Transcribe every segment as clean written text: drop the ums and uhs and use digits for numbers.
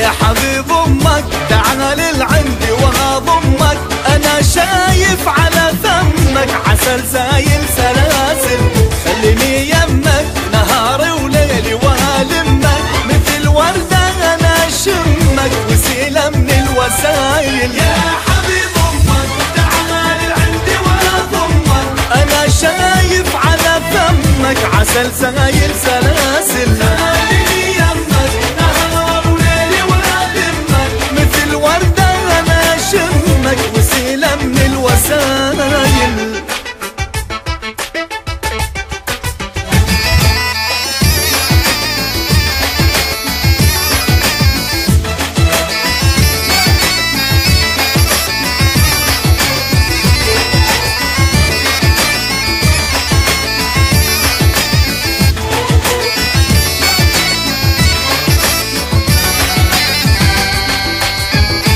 يا حبيب امك تعال لعندي وهضمك، انا شايف على فمك عسل زايل سلاسل، خليني يمك نهاري وليلي وهلمك، مثل وردة انا اشمك وسيلة من الوسايل. يا حبيب امك تعال لعندي وهضمك، انا شايف على فمك عسل زايل سلاسل، خليني يمك نهار وليلي وهلمك، مثل وردة انا اشمك وسيلة من الوسايل.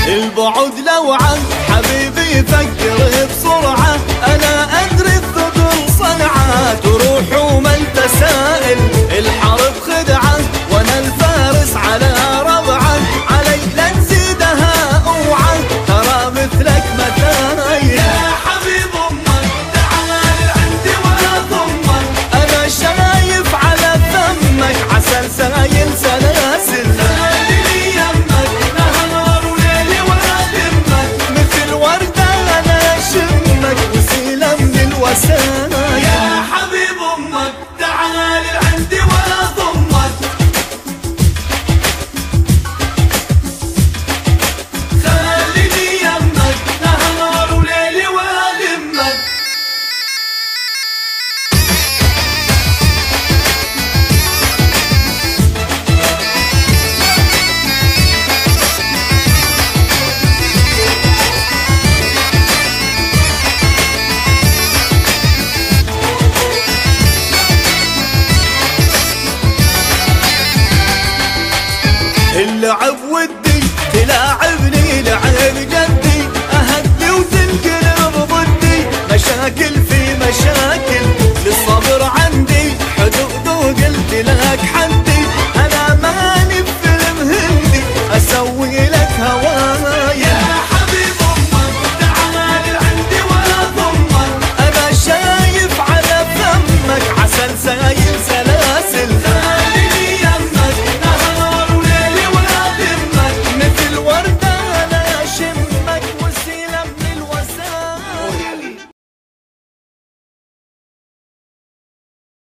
البعد لوعة حبيبي يفكر بسرعة، أنا أدري الثقل صنعة تروح وما أنت سائل، الحرب خدعة وأنا الفارس على ربعة، علي لا نزيدها أوعى ترى مثلك مثايل. يا حبيب أمك تعال عندي ولا ضمك، أنا شايف على فمك عسل سايل سلاسل، يا حبيب امك تعال عندي ولا ضمك، خليني يمك نهار وليلي والمك. اللعب ودي تلاعبني لعب جدي، اهدي وتنقلب ضدي، مشاكل في مشاكل للصبر عندي حدود وقلت لك حدي، انا ماني بفيلم هندي اسوي